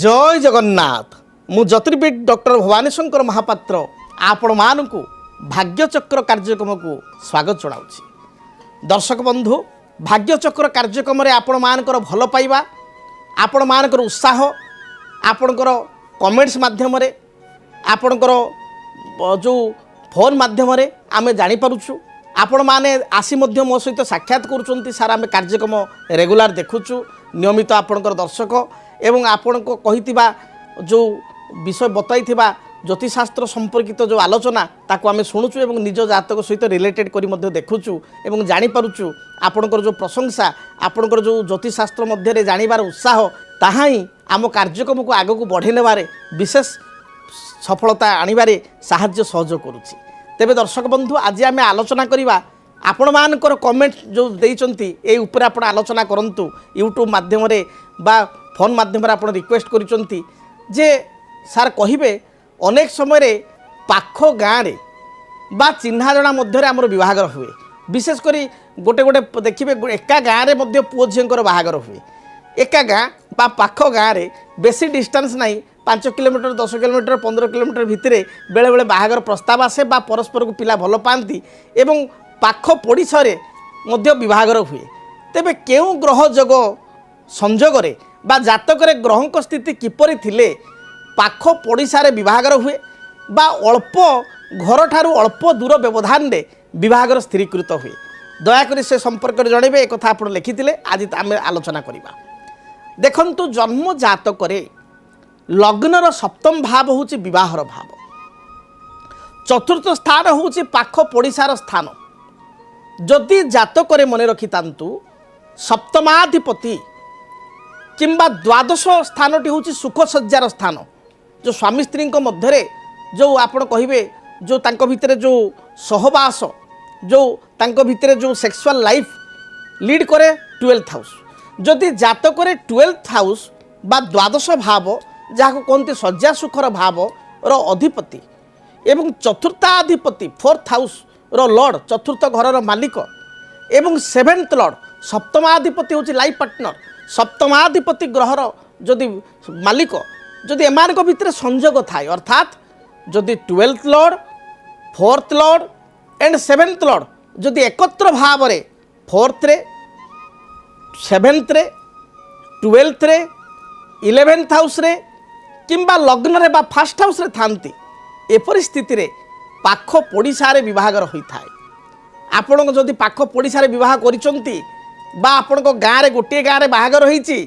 जय जगन्नाथ मु ज्योतिर्विद डॉक्टर भवानी शंकर महापात्र आपण मानकु भाग्यचक्र कार्यक्रम को स्वागत जनाऊँ। दर्शक बंधु भाग्यचक्र कार्यक्रम आपण मानकर भल पाइबा आपण मानकर उत्साह आपणकर कमेंट्स माध्यम आपणकर जो फोन माध्यम आम जानीपरुछु आपण माने आसी मध्य मो सहित साक्षात करुँच सारा आम कार्यक्रम रेगुलार देखुचु नियमित आपणकर दर्शक एवं आपण को कहिथिबा जो विषय बताई ज्योतिषशास्त्र संपर्कित जो आलोचना ताको आमे शुणुचु एवं निज जातक सहित रिलेटेड करी मध्य देखुचु एवं जानी पारुचु आपणकर जो प्रशंसा आपणकर जो ज्योतिषशास्त्र मध्य जानिबार उत्साह ताहा ही आम कार्यक्रम को आगक बढ़े नेबारे विशेष सफलता आनिबारे साहाय्य सहयोग करुछि। तेबे दर्शक बंधु आज आमे आलोचना करिबा आपण मानकर कमेंट जो देइचंती ए ऊपर आपण आलोचना करंतु यूट्यूब माध्यम रे बा फोन माध्यम आपण रिक्वेस्ट करिचंती जे सार कहिबे अनेक समय पाख गाँव रे बा चिन्हा जना मध्य आमर विवाहर हुए विशेष करी गोटे गोटे देखिए एका गाँव में मध्य पुओ झीर बाहागर हुए एका गाँ बा पाख गाँव रे बेसी डिस्टेंस नहीं 5 किलोमीटर 10 किलोमीटर 15 किलोमीटर भितर बेले बेले बाहागर प्रस्ताव आसे बा परस्पर को पिला भल पाती एवं पाख पड़िशा मध्य विवाहर हुए तेबे केउ ग्रह जोग संजोग बा जातक ग्रह स्थिति किपरि थिले पाख पड़िशारे विवाहर हुए बा अल्प घर ठारू अल्प दूर व्यवधान रे विवाहर स्थिरीकृत हुए दयाकोरी से संपर्क में जनइबे एक कथा आपण लिखिथिले आज आम आलोचना करिबा। देखंतु जन्म जातक लग्नर सप्तम भाव होची विवाहर भाव चतुर्थ स्थान होची पाख पड़िशार स्थान जदि जातक मन रखितांतु सप्तमाधिपति किंबा द्वादश स्थानटी होची सुख सज्जार स्थान जो स्वामी स्त्री मध्य जो आपण कहिबे जो तांको भितरे जो सहवास जो तांको भितरे जो सेक्सुअल लाइफ लीड करे 12th हाउस जदि जातक 12th हाउस बा द्वादश भाव जहाँ कहते शज्या सुखर भाव रो अधिपति एवं चतुर्थाधिपति 4th हाउस रो लॉर्ड चतुर्थ घर मालिक एवं 7th लॉर्ड सप्तमाधिपति होची लाइफ पार्टनर सप्तमाधिपति ग्रहर जदि मालिक जदि एमानक भितर संयोग थाए अर्थात जदि 12th Lord 4th Lord and 7th Lord जदि एकत्र भाव रे 4th रे 7th रे 12th रे 11th हाउस रे किंबा लग्न रे बा फर्स्ट हाउस रे थांती ए परिस्थिति रे पाख पड़िशारे विवाहर होइथाए। आपण जदि पाख पड़िशारे विवाह करिसंती बा आपण गाँव रे गोटे गाँव रे बाहागर होईची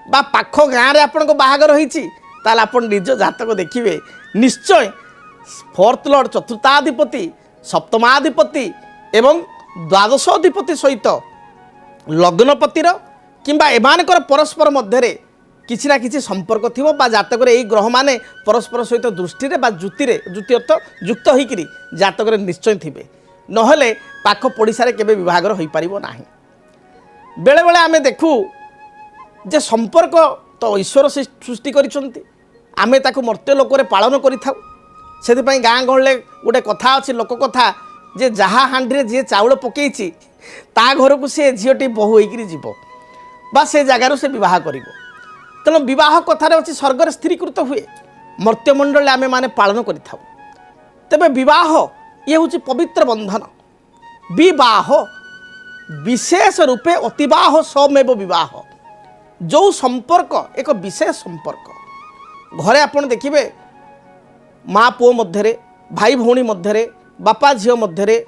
बा पाख गाँव रे आपण बाहागर होईची ताल आपण निज जातक देखिए निश्चय 4th लॉर्ड चतुर्थाधिपति सप्तमाधिपति एवं द्वादशाधिपति सहित लग्नपतिर किंबा एमानकर परस्पर मध्य किसी ना किसी संपर्क थिबो बा जातक रे ग्रह माने परस्पर सहित दृष्टि रे बा जुति अर्थ युक्त होइकरी जातक रे निश्चय थिबे नहले पाख पड़िशा रे केबे विवाहर होई परिबो नाही। बेले बेले आमे देखू जे संपर्क तो ईश्वर सृष्टि करिसंती आमे ताकू मर्त्य लोक पालन करिथाउ से गाँ गहले गोटे कथा अच्छी लोक कथा जे जहाँ हांडी जी चाउल पकईची ता घर को सी झीटी बहु होकर जीव बा से जगार से बह कर तेणु बह कथार अच्छी स्वर्गर स्थिरीकृत हुए मर्त्यमंडल आमे माने पालन करिथाउ। तेबे विवाह ये हूँ पवित्र बंधन विवाह विशेष रूपे अतिबाह समेव विवाह जो संपर्क एक विशेष संपर्क घरे आपण देखिए माँ पुओ मध्य भाई भौणी मध्य बापा झील मध्य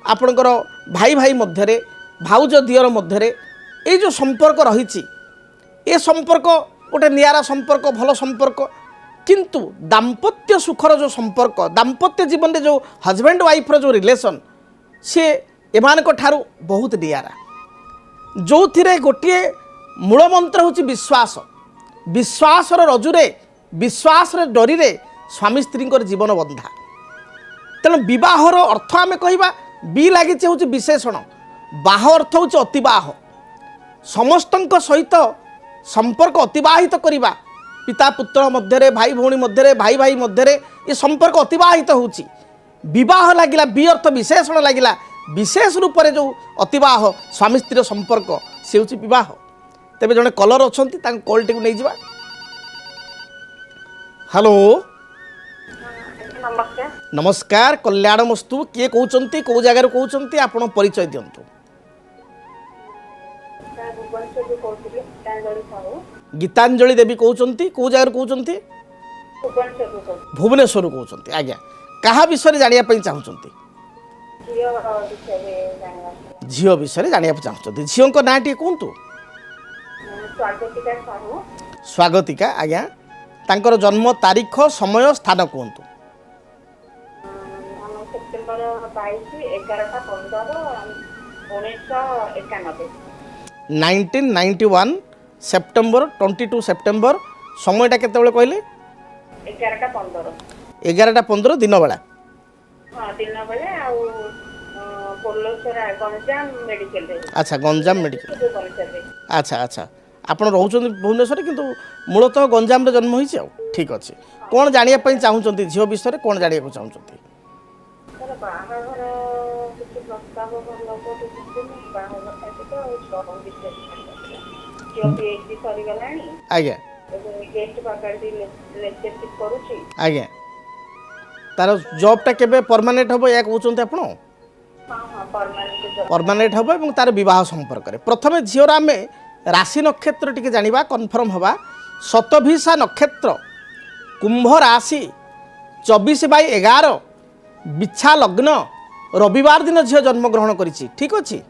आपणकर भाई भाई मध्य भाउज दियर मध्य ये जो संपर्क रही ए संपर्क गोटे नियारा संपर्क भल संपर्क किंतु दाम्पत्य सुखर जो संपर्क दाम्पत्य जीवन में जो हजबैंड वाइफ जो रिलेशन सी एमानक ठारू बहुत नियारा जो थिरे गोटे मूल मंत्र हूँ विश्वास विश्वासर रजुरे विश्वास डरी रे स्वामी स्त्री जीवन बंधा तेणु विवाहर अर्थ आम कह बी लगी हूँ विशेषण बाह अर्थ हूँ अतिबाह समस्त सहित संपर्क अतिबाहित करवा पिता पुत्र मध्य भाई भौणी मध्य भाई भाई मध्य ये संपर्क अतिबाहित होची विवाह लगिला बी अर्थ विशेषण लगिला विशेष रूप से जो अतिबाह स्वामी स्त्री संपर्क से हूँ विवाह। तेबे जड़े कलर अच्छा कॉल टी नहीं जा हेलो नमस्कार। नमस्कार कल्याणमस्तु किए कहते कौ जगार कहते आपण परिचय दिंतु भुवनेश्वर कौन साहू गीतांजलि देवी कहते कौ जगार कहते भुवनेश्वर भुवनेश्वर कहते आज्ञा क्या विषय जानापी चाहते झील विषय जाना चाहते झील ना टे कहतु स्वागतिका साहू स्वागतिका आज्ञा तांकर जन्म तारीख समय स्थान कहतु सेप्टेम्बर 22 11 15 1991 1991 सेप्टेम्बर 22 सेप्टेम्बर समयटा केतबेले कहले 11:15 दिन बेला हाँ दिन बेले आउ पोलोसरा गंजाम मेडिकल रे अच्छा गंजाम मेडिकल भुवनेश्वर रे अच्छा अच्छा आपण रोचन भुवनेश्वर किंतु मूलतः गंजाम रे जन्म होइछि ठीक अछि कोन जानिया पई चाहुचंती झियो विषय कोन जानिया को चाहुचंती सर बाहाघर किसी प्रस्ताव लोक बाहाघर तो सब विषय जो पीएचडी सरी गलानी आज्ञा गेस्ट फैकल्टी लेक्चरशिप करूची आज्ञा तार जॉबटा केबे परमानेंट हबो या कहउचंती आपण हाँ हाँ परमानेंट जॉब परमानेंट हबो एवं तार विवाह संपर्क रे प्रथमे झियोर आमे राशि नक्षत्र टिके जानिबा कन्फर्म हवा शतभिषा नक्षत्र कुंभ राशि 24/11 बिछा लग्न रविवार दिन झील जन्म ग्रहण करिछि ठीक अछि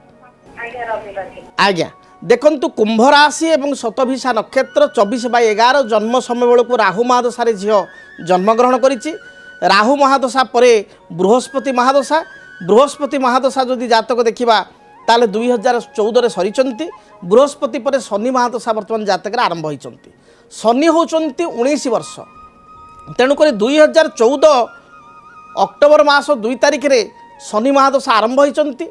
आज्ञा रविवार के आज्ञा देखंतु कुंभ राशि एवं शतभिषा नक्षत्र 24/11 जन्म समय बेलू राहु महादशा रे झील जन्म ग्रहण करिछि राहु महादशा परे बृहस्पति महादशा जदि जातक देखिबा ताले 2014 सरीचंती बृहस्पति परे शनि महादशा वर्तमान जातक आरंभ होइचंती शनि होचंती 19 वर्ष तेणुक 2014 अक्टोबर मास 2 तारिख रे शनि महादशा आरंभ होइचंती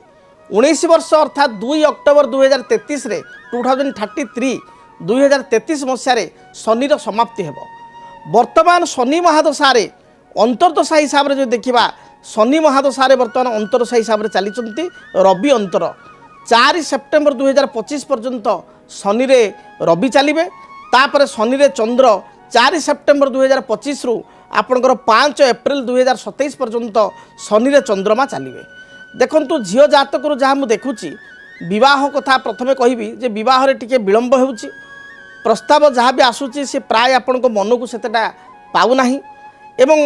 19 वर्ष अर्थात 2 अक्टोबर 2033 रे 2033 मसीह शनिर समाप्ति हेब वर्तमान शनि महादशा रे अंतर्दशा हिसाब से जो देखा शनि महादशा रे वर्तमान अंतर्दशा हिसाब से चली रवि अंतर 4 सेप्टेम्बर 2025 पर्यंत शनि रे रवि चलिए तापर शनि रे चंद्र 4 सेप्टेम्बर 2025 रु आपणकर 5 एप्रिल 2027 पर्यंत शनि रे चंद्रमा चलिए देखंतु झियो जातक जहाँ मुझे देखुची विवाह कथा प्रथमे कहबी जे विवाह रे टिके विलंब होउची प्रस्ताव जहाँ भी आसूची से प्राय आपण मन को सेटा पाऊना एवं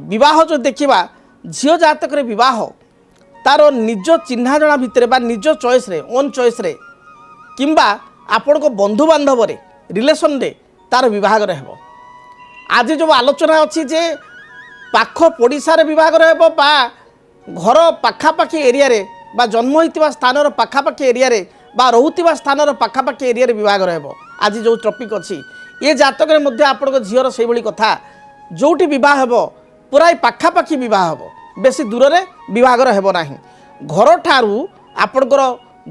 विवाह जो देखा झील जातक विवाह तार निज चिन्हा जना भितर बा निज चॉइस रे ओन चॉइस रे किंबा आपण को बंधु बांधव रे रिलेशन रे तार विभाग हेब आज जो आलोचना अच्छी जे पाख पड़िशार विभाग हेब बा घर पाखापाखि एरिया रे बा जन्म होइतिबा स्थानर पाखापाखि एरिया रे बा रहुतिबा स्थानर पाखापाखि एरिया रे विभाग हेब आज जो टॉपिक अच्छी ये जातक रे मध्य आपण को झीर से भली कथा जोटी विवाह हेब पुराय पाखापाखि विवाह हेब बेसी दूर रे विभाग हेब नाही घर ठारू आपणकर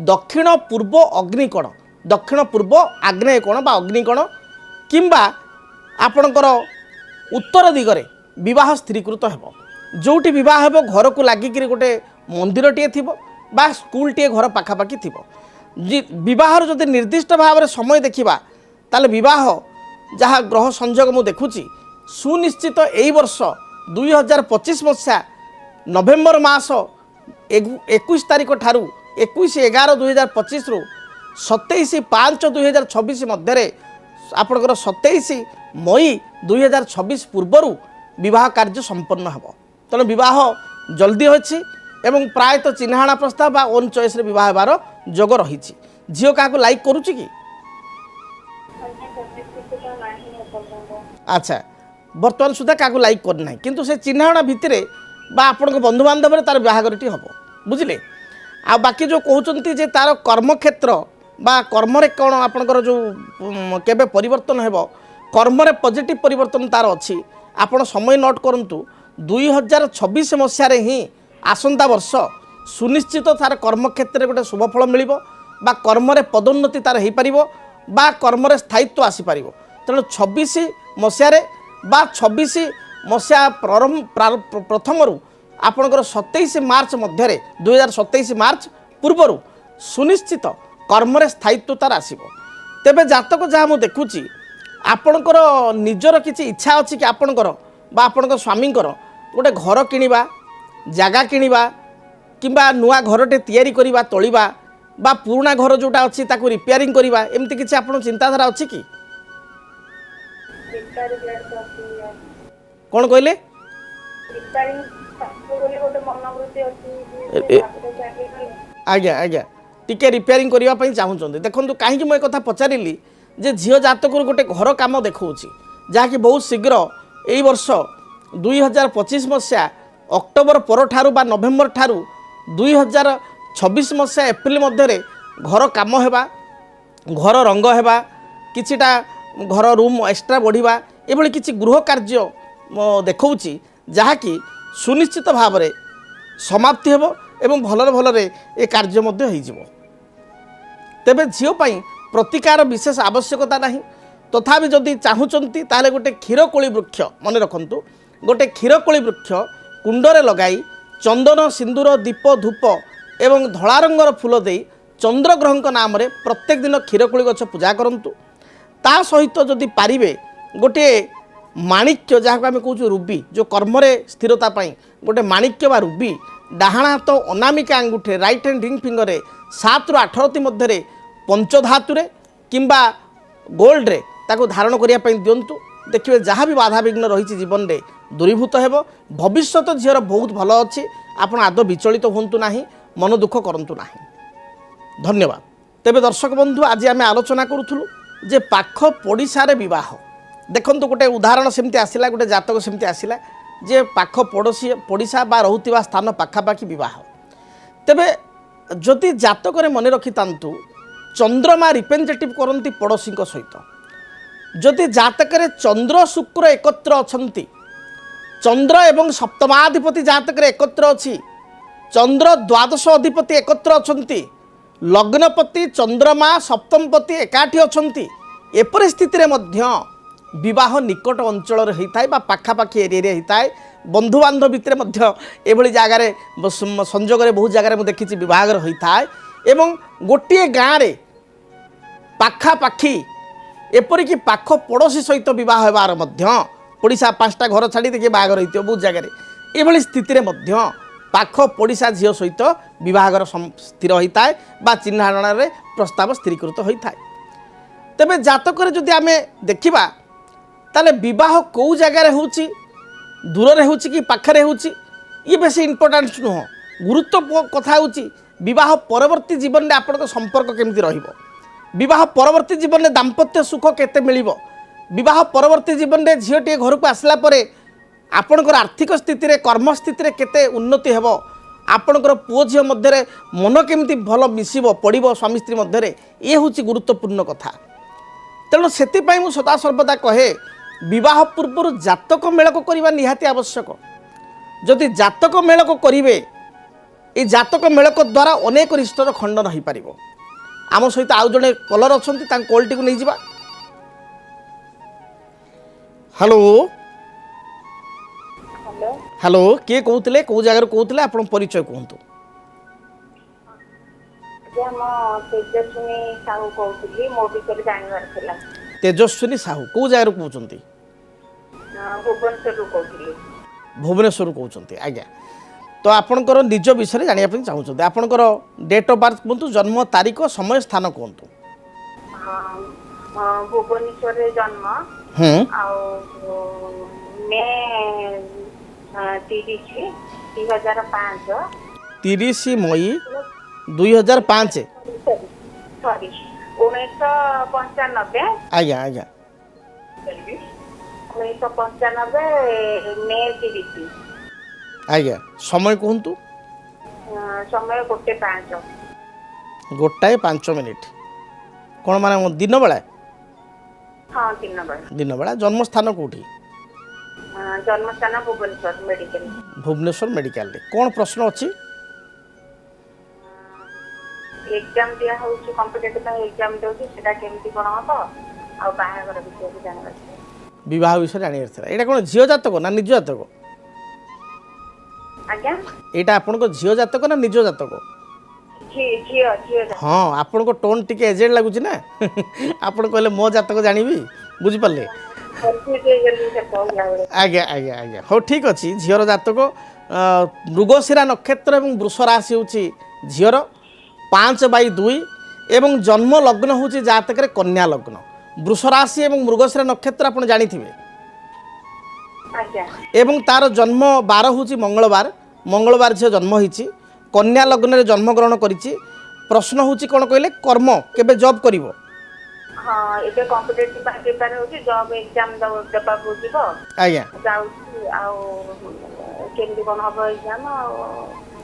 दक्षिण पूर्व अग्निकोण दक्षिण पूर्व आग्नेय कोण बा अग्निकोण किंबा आपणकर उत्तर दिगरे विवाह स्थिरीकृत हेब जोटी विवाह हेब घर को लागिक गोटे मंदिरटीए थिबो बा स्कूलटीए घर पाखापाखि थिबो विवाहर जदि निर्दिष्ट भाव में समय देखा ताले विवाह जहाँ ग्रह संयोग मु देखुची सुनिश्चित यही वर्ष 2025 मसीहा नवेम्बर मास 21 तारिख ठारू 21/11/2025 रु 27/5/2026 मध्य आपणकर 27 मई 2026 पूर्वर विवाह कार्य संपन्न हेब तेणु विवाह जल्दी होछि एवं प्रायतः चिन्हाणा प्रस्ताव बा ओन चॉइस रे विवाह हेबार जोग रही झील क्या लाइक करुच्ची कि अच्छा बर्तमान सुधा क्या लाइक करना किंतु से चिन्हाणा भितर बा आपण बंधु बांधव तार बाहागरटी हम बुझे आ बाकी जो कहते जे तार कर्मक्षेत्र बा कर्म कौन आपणकर जो केबे परिवर्तन हेब कर्म पॉजिटिव परिवर्तन तार अच्छी आपण समय नोट करंतु 2026 मसीह ही आसंता वर्ष सुनिश्चित तार कर्मक्षेत्र गोटे शुभफल मिल बा कर्म पदोन्नति तार हो पार बा कर्म स्थायित्व आसीपर तेणु 26 मसीह बा 26 मसीहा प्रथम आपणकर 27 मार्च मध्य 2027 मार्च पूर्वर सुनिश्चित कर्म स्थायित्व तार आसब तेबे जातक जहाँ मुझे देखुची ଆପଣଙ୍କର ନିଜର କିଛି ଇଚ୍ଛା ଅଛି କି ଆପଣଙ୍କର ବା ଆପଣଙ୍କ ସ୍ୱାମୀଙ୍କର ଗୋଟେ ଘର କିଣିବା, ଜାଗା କିଣିବା କିମ୍ବା ନୂଆ ଘରଟେ ତିଆରି କରିବା ତୋଳିବା বা পুରୁଣା ଘର ଯେଉଁଟା ଅଛି ତାକୁ ରିପେୟାରିଂ କରିବା, ଏମିତି କିଛି ଆପଣଙ୍କ ଚିନ୍ତାଧାରା ଅଛି କି? କ'ଣ କହିଲେ? ଆଜ୍ଞା ଆଜ୍ଞା, ଟିକେ ରିପେୟାରିଂ କରିବା ପାଇଁ ଚାହୁଁଛନ୍ତି। ଦେଖନ୍ତୁ କାହିଁକି ମୁଁ ଏ କଥା ପଚାରିଲି ଯେ ଝିଅ ଜାତକରୁ ଗୋଟେ ଘର କାମ ଦେଖାଉଛି ଯାହାକି ବହୁତ ଶୀଘ୍ର ଏଇ ବର୍ଷ 2025 ମସିହା ଅକ୍ଟୋବର ପରଠାରୁ ବା ନଭେମ୍ବର ଠାରୁ 2026 ମସିହା ଏପ୍ରିଲ ମଧ୍ୟରେ ଘର କାମ ହେବା, ଘର ରଙ୍ଗ ହେବା, କିଛିଟା ଘର ରୁମ୍ ଏକ୍ସଟ୍ରା ବଢ଼ିବା, ଏଭଳି କିଛି ଗୃହ କାର୍ଯ୍ୟ ଦେଖାଉଛି ଯାହାକି ସୁନିଶ୍ଚିତ ଭାବରେ ସମାପ୍ତି ହେବ ଏବଂ ଭଲରେ ଭଲରେ ଏ କାର୍ଯ୍ୟ ମଧ୍ୟ ହୋଇଯିବ। ତେବେ ଝିଅ ପାଇଁ ପ୍ରତିକାର ବିଶେଷ ଆବଶ୍ୟକତା ନାହିଁ। ତଥାପି ଯଦି ଚାହୁଁଛନ୍ତି ତାହେଲେ ଗୋଟେ କ୍ଷୀରକୋଳି ବୃକ୍ଷ ମନେ ରଖନ୍ତୁ, ଗୋଟେ କ୍ଷୀରକୋଳି ବୃକ୍ଷ କୁଣ୍ଡରେ ଲଗାଇ ଚନ୍ଦନ ସିନ୍ଦୁର ଦୀପ ଧୂପ ଏବଂ ଧଳା ରଙ୍ଗର ଫୁଲ ଦେଇ ଚନ୍ଦ୍ରଗ୍ରହଙ୍କ ନାମରେ ପ୍ରତ୍ୟେକ ଦିନ କ୍ଷୀରକୋଳି ଗଛ ପୂଜା କରନ୍ତୁ। ତା ସହିତ ଯଦି ପାରିବେ ଗୋଟିଏ ମାଣିକ୍ୟ, ଯାହାକୁ ଆମେ କହୁଛୁ ରୁବି, ଯେଉଁ କର୍ମରେ ସ୍ଥିରତା ପାଇଁ ଗୋଟେ ମାଣିକ୍ୟ ବା ରୁବି ଡାହାଣ ହାତ ଅନାମିକା ଆଙ୍ଗୁଠିରେ ରାଇଟ୍ ହ୍ୟାଣ୍ଡ ରିଙ୍ଗ ଫିଙ୍ଗରରେ 7ରୁ 8 ରତି ମଧ୍ୟରେ ପଞ୍ଚଧାତୁରେ କିମ୍ବା ଗୋଲ୍ଡରେ ତାକୁ ଧାରଣ କରିବା ପାଇଁ ଦିଅନ୍ତୁ। ଦେଖିବେ ଯାହା ବି ବାଧାବିଘ୍ନ ରହିଛି ଜୀବନରେ ଦୂରୀଭୂତ ହେବ। ଭବିଷ୍ୟତ ଝିଅର ବହୁତ ଭଲ ଅଛି। ଆପଣ ଆଦୌ ବିଚଳିତ ହୁଅନ୍ତୁ ନାହିଁ, ମନ ଦୁଃଖ କରନ୍ତୁ ନାହିଁ। ଧନ୍ୟବାଦ। ତେବେ ଦର୍ଶକ ବନ୍ଧୁ, ଆଜି ଆମେ ଆଲୋଚନା କରୁଥିଲୁ ଯେ ପାଖ ପଡ଼ିଶାରେ ବିବାହ। ଦେଖନ୍ତୁ ଗୋଟେ ଉଦାହରଣ ସେମିତି ଆସିଲା, ଗୋଟେ ଜାତକ ସେମିତି ଆସିଲା ଯେ ପାଖ ପଡ଼ିଶା ବା ରହୁଥିବା ସ୍ଥାନ ପାଖାପାଖି ବିବାହ। ତେବେ ଯଦି ଜାତକରେ ମନେ ରଖିଥାନ୍ତୁ ଚନ୍ଦ୍ରମା ରିପ୍ରେଜେଣ୍ଟେଟିଭ୍ କରନ୍ତି ପଡ଼ୋଶୀଙ୍କ ସହିତ। ଯଦି ଜାତକରେ ଚନ୍ଦ୍ର ଶୁକ୍ର ଏକତ୍ର ଅଛନ୍ତି, ଚନ୍ଦ୍ର ଏବଂ ସପ୍ତମାଧିପତି ଜାତକରେ ଏକତ୍ର ଅଛି, ଚନ୍ଦ୍ର ଦ୍ୱାଦଶ ଅଧିପତି ଏକତ୍ର ଅଛନ୍ତି, ଲଗ୍ନପତି ଚନ୍ଦ୍ରମା ସପ୍ତମପତି ଏକାଠି ଅଛନ୍ତି, ଏପରି ସ୍ଥିତିରେ ମଧ୍ୟ ବିବାହ ନିକଟ ଅଞ୍ଚଳରେ ହୋଇଥାଏ ବା ପାଖାପାଖି ଏରିଆରେ ହୋଇଥାଏ। ବନ୍ଧୁବାନ୍ଧବ ଭିତରେ ମଧ୍ୟ ଏଭଳି ଜାଗାରେ ସଂଯୋଗରେ ବହୁତ ଜାଗାରେ ମୁଁ ଦେଖିଛି ବିବାହର ହୋଇଥାଏ। ଏବଂ ଗୋଟିଏ ଗାଁରେ ପାଖାପାଖି ଏପରିକି ପାଖ ପଡ଼ୋଶୀ ସହିତ ବିବାହ ହେବାର ମଧ୍ୟ, ପଡ଼ିଶା 5ଟା ଘର ଛାଡ଼ି ଦେଖି ବାହାଘର ହୋଇଥିବ ବହୁତ ଜାଗାରେ, ଏଭଳି ସ୍ଥିତିରେ ମଧ୍ୟ ପାଖ ପଡ଼ିଶା ଝିଅ ସହିତ ବିବାହର ସ୍ଥିର ହୋଇଥାଏ ବା ଚିହ୍ନାଜଣାରେ ପ୍ରସ୍ତାବ ସ୍ଥିରୀକୃତ ହୋଇଥାଏ। ତେବେ ଜାତକରେ ଯଦି ଆମେ ଦେଖିବା ତାହେଲେ ବିବାହ କେଉଁ ଜାଗାରେ ହେଉଛି, ଦୂରରେ ହେଉଛି କି ପାଖରେ ହେଉଛି, ଇଏ ବେଶୀ ଇମ୍ପୋର୍ଟାଣ୍ଟ ନୁହଁ। ଗୁରୁତ୍ୱ କଥା ହେଉଛି ବିବାହ ପରବର୍ତ୍ତୀ ଜୀବନରେ ଆପଣଙ୍କ ସମ୍ପର୍କ କେମିତି ରହିବ, ବିବାହ ପରବର୍ତ୍ତୀ ଜୀବନରେ ଦାମ୍ପତ୍ୟ ସୁଖ କେତେ ମିଳିବ, ବିବାହ ପରବର୍ତ୍ତୀ ଜୀବନରେ ଝିଅଟିଏ ଘରକୁ ଆସିଲା ପରେ ଆପଣଙ୍କର ଆର୍ଥିକ ସ୍ଥିତିରେ କର୍ମସ୍ଥିତିରେ କେତେ ଉନ୍ନତି ହେବ, ଆପଣଙ୍କର ପୁଅ ଝିଅ ମଧ୍ୟରେ ମନ କେମିତି ଭଲ ମିଶିବ ପଡ଼ିବ ସ୍ୱାମୀ ସ୍ତ୍ରୀ ମଧ୍ୟରେ, ଇଏ ହେଉଛି ଗୁରୁତ୍ୱପୂର୍ଣ୍ଣ କଥା। ତେଣୁ ସେଥିପାଇଁ ମୁଁ ସଦାସର୍ବଦା କହେ ବିବାହ ପୂର୍ବରୁ ଜାତକ ମେଳକ କରିବା ନିହାତି ଆବଶ୍ୟକ। ଯଦି ଜାତକ ମେଳକ କରିବେ, এই ଜାତକ ମେଳକ ଦ୍ୱାରା ଅନେକ ରିଷ୍ଟର ଖଣ୍ଡନ ହୋଇପାରିବ। ଆମ ସହିତ ଆଉ ଜଣେ କଲର ଅଛନ୍ତି, ତାଙ୍କ କଲ୍ଟିକୁ ନେଇଯିବା। ହ୍ୟାଲୋ ହ୍ୟାଲୋ, କିଏ କହୁଥିଲେ, କେଉଁ ଜାଗାରୁ କହୁଥିଲେ, ଆପଣ ପରିଚୟ କୁହନ୍ତୁ। ତେଜସ୍ୱିନୀ ସାହୁ କହୁଥିଲି, ମୋ ବିଷୟରେ ଜାଣିବାର ଥିଲା। ତେଜସ୍ୱିନୀ ସାହୁ କେଉଁ ଜାଗାରୁ କହୁଛନ୍ତି? ଭୁବନେଶ୍ୱରରୁ କହୁଥିଲି। ଭୁବନେଶ୍ୱରରୁ କହୁଛନ୍ତି, ଆଜ୍ଞା। ତ ଆପଣଙ୍କର ନିଜ ବିଷୟରେ ଜାଣିବା ପାଇଁ ଚାହୁଁଛନ୍ତି। ଆପଣଙ୍କର ଡେଟ୍ ଅଫ୍ ବାର୍ଥ କୁହନ୍ତୁ, ଜନ୍ମ ତାରିଖ, ସମୟ, ସ୍ଥାନ କୁହନ୍ତୁ। ଭୁବନେଶ୍ୱରରେ ଜନ୍ମ, ଆଉ ମେ 30, 2005। 30 ମଇ 2005। ସରି 1995। ଆଜ୍ଞା ଆଜ୍ଞା। 1995 ମେ 30। ଆଜ୍ଞା, ସମୟ କୁହନ୍ତୁ। ସମୟ 1:05। 1:05। କ'ଣ ମାନେ ଦିନବେଳା? ହଁ ଦିନବେଳା। ଦିନବେଳା। ଜନ୍ମସ୍ଥାନ କେଉଁଠି? ଜନ୍ମସ୍ଥାନ ଭୁବନେଶ୍ୱର ମେଡ଼ିକାଲ। ଭୁବନେଶ୍ୱର ମେଡ଼ିକାଲରେ। କ'ଣ ପ୍ରଶ୍ନ ଅଛି? ଏକ୍ଜାମ ଦିଆ ହେଉଛି, କମ୍ପିଟେଟିଭ୍ ପାଇଁ ଏକ୍ଜାମ ଦେଉଛି, ସେଟା କେମିତି କ'ଣ ହେବ, ଆଉ ବାହାଘର ବିଷୟରେ ଜାଣିବାର ଥିଲା। ବିବାହ ବିଷୟରେ ଜାଣିବାର ଥିଲା। ଏଇଟା କ'ଣ ଝିଅ ଜାତକ ନା ନିଜ ଜାତକ? ଆଜ୍ଞା, ଏଇଟା ଆପଣଙ୍କ ଝିଅ ଜାତକ ନା ନିଜ ଜାତକ? ଝିଅ। ହଁ, ଆପଣଙ୍କ ଟୋନ୍ ଟିକେ ଏଜେଡ୍ ଲାଗୁଛି ନା। ଆପଣ କହିଲେ ମୋ ଜାତକ ଜାଣିବି, ବୁଝିପାରିଲେ? କନଫ୍ୟୁଜ ହେଇଗଲି ସେ କହିଲା ବେଳେ। ଆଜ୍ଞା ଆଜ୍ଞା ଆଜ୍ଞା ହଉ ଠିକ୍ ଅଛି। ଝିଅର ଜାତକ ମୃଗଶିରା ନକ୍ଷତ୍ର ଏବଂ ବୃଷ ରାଶି ହେଉଛି ଝିଅର 5/2 ଏବଂ ଜନ୍ମ ଲଗ୍ନ ହେଉଛି ଜାତକରେ କନ୍ୟା ଲଗ୍ନ। ବୃଷ ରାଶି ଏବଂ ମୃଗଶିରା ନକ୍ଷତ୍ର ଆପଣ ଜାଣିଥିବେ। ଆଜ୍ଞା ଏବଂ ତାର ଜନ୍ମ ବାର ହେଉଛି ମଙ୍ଗଳବାର। ମଙ୍ଗଳବାର ଝିଅ ଜନ୍ମ ହେଇଛି, କନ୍ୟା ଲଗ୍ନରେ ଜନ୍ମଗ୍ରହଣ କରିଛି। ପ୍ରଶ୍ନ ହେଉଛି କ'ଣ କହିଲେ, କର୍ମ କେବେ ଜବ୍ କରିବ? ହଁ ଏବେ କମ୍ପିଟେଟିଭ ପାଇଁ ପ୍ରିପେୟାର ହଉଛି, ଜବ୍ ଏକ୍ଜାମ ଦେବାକୁ ଯିବ ଆଜ୍ଞା ଯାଉଛି। ଆଉ କେମିତି କ'ଣ ହବ ଏକ୍ଜାମ ଆଉ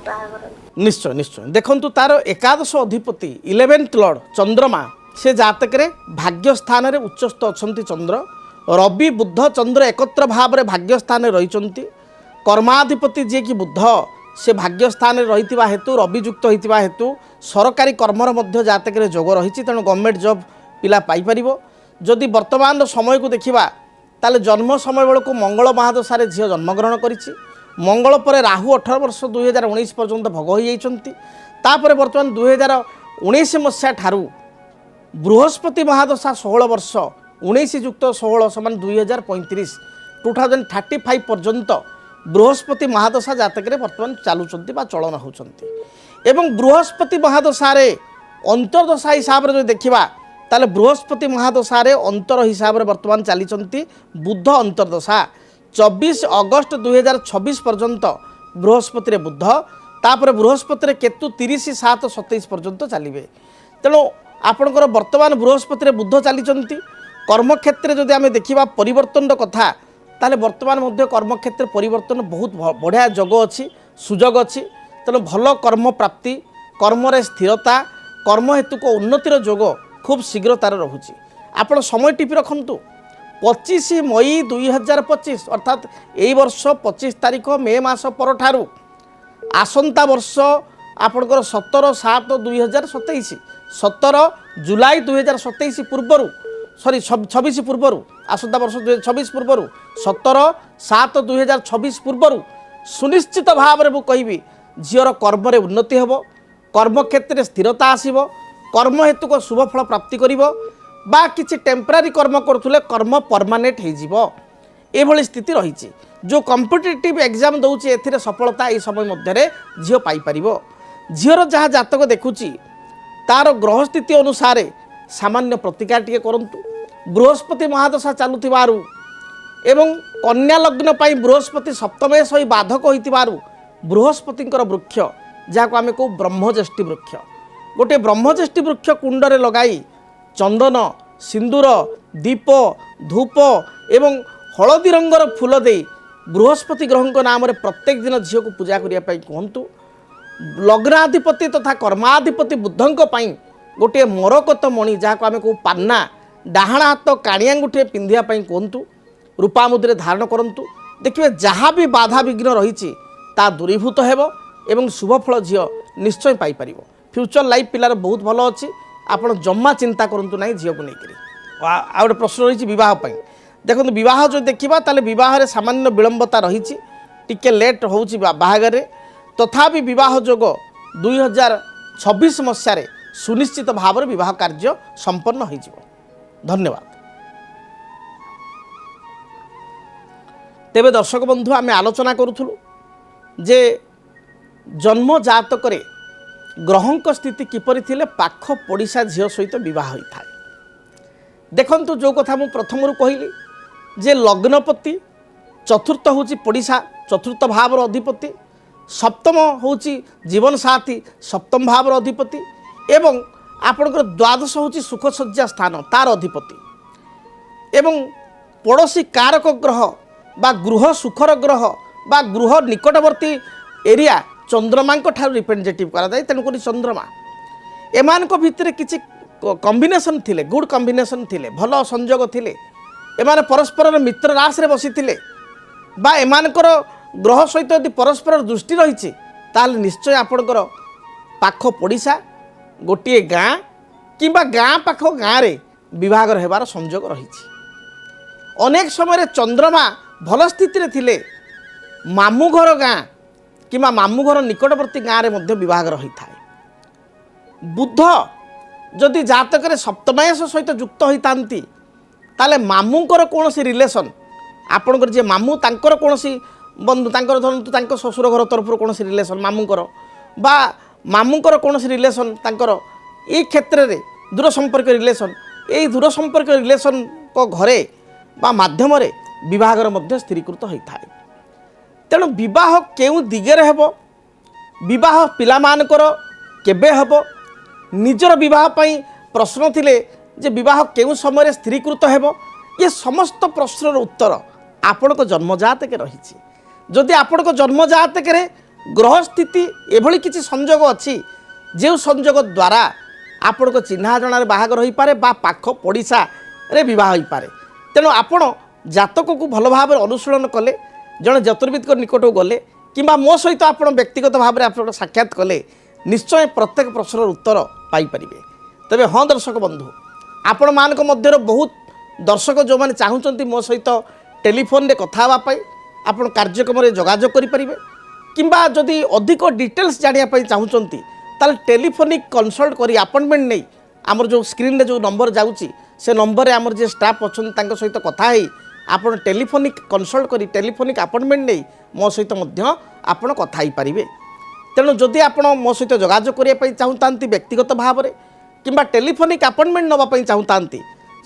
ବାହାଘର? ନିଶ୍ଚୟ ନିଶ୍ଚୟ। ଦେଖନ୍ତୁ ତାର ଏକାଦଶ ଅଧିପତି 11th ଲର୍ଡ ଚନ୍ଦ୍ରମା, ସେ ଜାତକରେ ଭାଗ୍ୟ ସ୍ଥାନରେ ଉଚ୍ଚସ୍ଥ ଅଛନ୍ତି ଚନ୍ଦ୍ର। ରବି ବୁଧ ଚନ୍ଦ୍ର ଏକତ୍ର ଭାବରେ ଭାଗ୍ୟ ସ୍ଥାନରେ ରହିଛନ୍ତି। କର୍ମାଧିପତି ଯିଏକି ବୁଧ, ସେ ଭାଗ୍ୟ ସ୍ଥାନରେ ରହିଥିବା ହେତୁ, ରବିଯୁକ୍ତ ହୋଇଥିବା ହେତୁ ସରକାରୀ କର୍ମର ମଧ୍ୟ ଜାତକରେ ଯୋଗ ରହିଛି। ତେଣୁ ଗଭର୍ଣ୍ଣମେଣ୍ଟ ଜବ୍ ପିଲା ପାଇପାରିବ। ଯଦି ବର୍ତ୍ତମାନର ସମୟକୁ ଦେଖିବା ତାହେଲେ ଜନ୍ମ ସମୟ ବେଳକୁ ମଙ୍ଗଳ ମହାଦଶାରେ ଝିଅ ଜନ୍ମଗ୍ରହଣ କରିଛି। ମଙ୍ଗଳ ପରେ ରାହୁ 18 ବର୍ଷ 2019 ପର୍ଯ୍ୟନ୍ତ ଭୋଗ ହୋଇଯାଇଛନ୍ତି। ତାପରେ ବର୍ତ୍ତମାନ 2019 ମସିହା ଠାରୁ ବୃହସ୍ପତି ମହାଦଶା 16 ବର୍ଷ, 19 ଯୁକ୍ତ 16 ସମାନ 2035 2035 ପର୍ଯ୍ୟନ୍ତ ବୃହସ୍ପତି ମହାଦଶା ଜାତକରେ ବର୍ତ୍ତମାନ ଚାଲୁଛନ୍ତି ବା ଚଳନ ହେଉଛନ୍ତି। ଏବଂ ବୃହସ୍ପତି ମହାଦଶାରେ ଅନ୍ତର୍ଦଶା ହିସାବରେ ଯଦି ଦେଖିବା ତାହେଲେ ବୃହସ୍ପତି ମହାଦଶାରେ ଅନ୍ତର ହିସାବରେ ବର୍ତ୍ତମାନ ଚାଲିଛନ୍ତି ବୁଧ ଅନ୍ତର୍ଦଶା। 24 ଅଗଷ୍ଟ 2026 ପର୍ଯ୍ୟନ୍ତ ବୃହସ୍ପତିରେ ବୁଧ, ତାପରେ ବୃହସ୍ପତିରେ କେତୁ 30/7/27 ପର୍ଯ୍ୟନ୍ତ ଚାଲିବେ। ତେଣୁ ଆପଣଙ୍କର ବର୍ତ୍ତମାନ ବୃହସ୍ପତିରେ ବୁଧ ଚାଲିଛନ୍ତି। କର୍ମକ୍ଷେତ୍ରରେ ଯଦି ଆମେ ଦେଖିବା ପରିବର୍ତ୍ତନର କଥା, ତାହେଲେ ବର୍ତ୍ତମାନ ମଧ୍ୟ କର୍ମକ୍ଷେତ୍ରରେ ପରିବର୍ତ୍ତନ ବହୁତ ବଢ଼ିଆ ଯୋଗ ଅଛି, ସୁଯୋଗ ଅଛି। ତେଣୁ ଭଲ କର୍ମ ପ୍ରାପ୍ତି, କର୍ମରେ ସ୍ଥିରତା, କର୍ମ ହେତୁକ ଉନ୍ନତିର ଯୋଗ খুব শীঘ্র তার রহুଛି। ଆପଣ ସମୟ ଟିପି ରଖନ୍ତୁ 25 ମଇ 2025 ଅର୍ଥାତ୍ এই ବର୍ଷ 25 ତାରିଖ ମେ ମାସ ପରଠାରୁ ଆସନ୍ତା ବର୍ଷ ଆପଣଙ୍କର 17/7/2027 17 ଜୁଲାଇ 2027 ପୂର୍ବରୁ ସରି 26 ପୂର୍ବରୁ, ଆସନ୍ତା ବର୍ଷ 2026 ପୂର୍ବରୁ 17/7/2026 ପୂର୍ବରୁ ସୁନିଶ୍ଚିତ ଭାବରେ ମୁଁ କହିବି ଝିଅର କର୍ମରେ ଉନ୍ନତି ହେବ, କର୍ମକ୍ଷେତ୍ରରେ ସ୍ଥିରତା ଆସିବ, কর্ম হেতুক শুভ ফল প্রাপ্তি করব বা কিছু টেম্পোরারি কর্ম করুলে কর্ম পরমানেন্ট হয়ে যাব। এভাবে স্থিতি রয়েছে। যে কম্পিটিটিভ এক্সাম দেଉଛି এর সফলতা এই সময় মধ্যে ঝিও পাইপার। ঝিওর যা জাতক দেখুছি তার গ্রহস্থিতি অনুসারে সামান্য প্রতিকার টিকে করন্তু। বৃহস্পতি মহাদশা চালুথিবারু এবং কন্যা লগ্ন পাই বৃহস্পতি সপ্তমেশ হয়ে বাধক হইতিবারু বৃহস্পতিঙ্কর বৃক্ষ যাকে আমি কহু ব্রহ্মজ্যেষ্ঠী বৃক্ষ, गोटे ब्रह्मज्येष्ठी वृक्ष कुंडरे लगाई चंदन सिंदूर दीप धूप एवं हलदी रंगर फूल दे बृहस्पति ग्रह नाम प्रत्येक दिन झील को पूजा करने कहतु। लग्नाधिपति तथा कर्माधिपति बुद्धों गोटे मरकत मणि जहाँ आम कहू पान्ना डाहाण हाथ काणियांगुठी पिंधापी कहतु, रूपा मुद्रे धारण करूँ। देखिए जहाँ भी बाधा विघ्न रही दूरीभूत हो एवं शुभफल झील निश्चय पाइपर। फ्यूचर लाइफ पिलार बहुत भल अच्छी, आप जमा चिंता करूँ ना झील को लेकर। आ गए प्रश्न रही बहुत देखो बह जो देखा ताले बह सामान्य विलंबता रही टिके लेट हो बाहागर तथापि बह जोग 2026 मसीह सुनिश्चित भाव में बह कार्य संपन्न हो। धन्यवाद। तेबे दर्शक बंधु आम आलोचना करूँ जे जन्म जातक ग्रहंक स्थिति किपरि थिले पाख पड़िशा झील सहित विवाह होता है। देखंतु जो कथा मु प्रथम कहली जे लग्नपति चतुर्थ होची पड़िशा चतुर्थ भावर अधिपति, सप्तम होची जीवन साथी सप्तम भावर अधिपति एवं आपणकर द्वादश होची सुखसज्जा स्थान तार अधिपति एवं पड़ोशी कारक ग्रह बा गृह सुखर ग्रह बा गृह निकटवर्ती एरिया चंद्रमा रिप्रेजेंटेटिव कराए। तेणुक चंद्रमा एमान भितर किसी कॉम्बिनेशन थिले, गुड कॉम्बिनेशन थिले, भल संयोग थिले, एमान परस्पर मित्र राशि बसी बा एमानकर ग्रह सहित यदि परस्पर दृष्टि रही ताल निश्चय आपणकर पाख पड़िशा गोटे गाँ किंबा गाँ पाख गाँव में विभागर होबार संयोग रही। अनेक समय चंद्रमा भल स्थिति थिले मामू घर गाँ किंबा मामू घर निकटवर्ती गाँव में विभागर होता है। बुध जदि जातक सप्तमायस सहित युक्त होता ताले मामूंकर कौन रिलेसन आपणकर जे मामू तांकर कौन बंधु तांकर धरतु तांकर ससुर घर तरफ कौन रिलेसन मामूंकर बा मामूंकर कौन रिलेसन तांकर ये क्षेत्र में दूर संपर्क रिलेसन ये दूर संपर्क रिलेसन को घरे बा माध्यम विवाहर मध्य स्थिरीकृत होता है। तेणु विवाह केउ दिगरे हेबो विवाह पिलामानकर केबे हेबो निजर विवाह पई प्रश्न थिले जे विवाह केउ समय स्थिरीकृत हेबो ये समस्त प्रश्नर उत्तर आपण को जन्मजात के रही जदि आपण को जन्मजात के ग्रह स्थिति एभली किसी संजोग अच्छी जो संजोग द्वारा आपण को चिन्हा जनार बाहागर हो पारे बा पाख पड़िशा रे विवाह हो पारे। तेणु आपण जातक को भल भाव अनुशीलन कले जड़े ज्योतिर्विद निकट गले कि मो सहित आप व्यक्तिगत भाव में आप साक्षात कले निश्चय प्रत्येक प्रश्नर उत्तर पाइपर। तेरे हाँ दर्शक बंधु आपण मान मध्य बहुत दर्शक जो मैंने चाहूँगी मो सहित टेलीफोन रे कथा हाँपाई आप कार्यक्रम जोगाजोग करेंगे किंबा जदि अधिक डिटेल्स जानापी चाहूँगी ताल टेलीफोनिक कनसल्ट कर अपॉइंटमेंट नहीं आमर जो स्क्रीन रे जो नंबर जाऊँगी से नंबर रे आमर जे स्टाफ अच्छा सहित कथा है आप टेलीफोनिक कनसल्ट कर टेलीफोनिक अपॉइंटमेंट नहीं मो सहित आप कथा पारे। तेणु जदि आप मो सहित जोगाजोग करने चाहूँ व्यक्तिगत भाव में किंबा टेलीफोनिक अपॉइंटमेंट नापी चाहूँ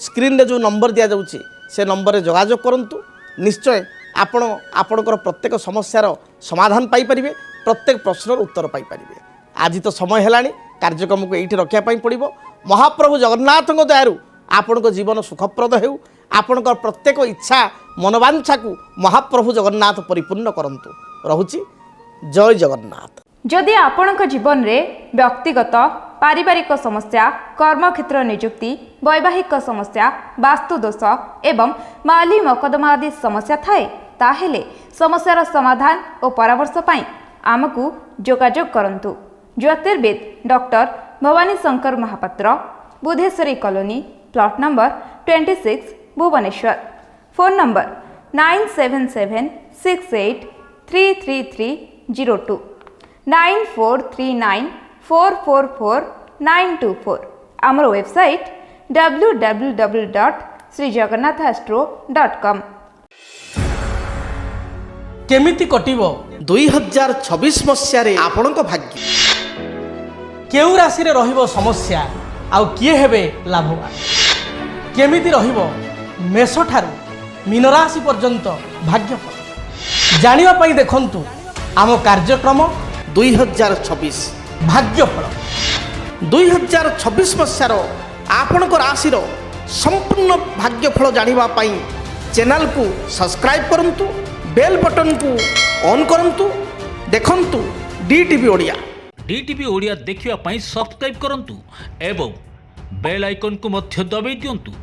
स्क्रीन रे जो नंबर दि जाऊँगी से नंबर रे जोगाजोग करूँ निश्चय आपणकर प्रत्येक समस्यार समाधान पाइपर प्रत्येक प्रश्नर उत्तर पाइपर। आज तो समय है कार्यक्रम को ये रखापी पड़ो महाप्रभु जगन्नाथ दयारू आपण को जीवन सुखप्रद हो आपणकर प्रत्येक इच्छा मनोवांछा को महाप्रभु जगन्नाथ परिपूर्ण करंतु। रहुची जय जगन्नाथ। जदि आपणक जीवन रे व्यक्तिगत पारिवारिक समस्या कर्मक्षेत्र नियुक्ति वैवाहिक समस्या वास्तु दोष एवं माली मकदमा आदि समस्या थाए ताहेले समस्यार समाधान और परामर्श पाई आमको जोगाजोग करंतु। ज्योतिर्विद doctor Bhabani Shankar Mohapatra Budheswari colony plot number 26 Bhubaneswar. Phone number 9776833302 9439444924 आमर वेबसाइट www.srijagannathastro.com। केमिति कटिबो 2026 मसीह आपणक भाग्य केउ राशि रे रहिबो समस्या आउ किए हेबे लाभवान केमिति रहिबो मेष ठारू मीन राशि पर्यंत भाग्यफल जानिबा पई देखंतु आम कार्यक्रम 2026 भाग्यफल 2026 मसीहार आपणक राशि संपूर्ण भाग्यफल जानिबा पई चैनल को सब्सक्राइब करंतु बेल बटन को ऑन करंतु देखंतु डीटीवी ओडिया। डीटीवी ओडिया देखिवा पई सब्सक्राइब करंतु एवं बेल आइकन को मध्य दबाई दियंतु।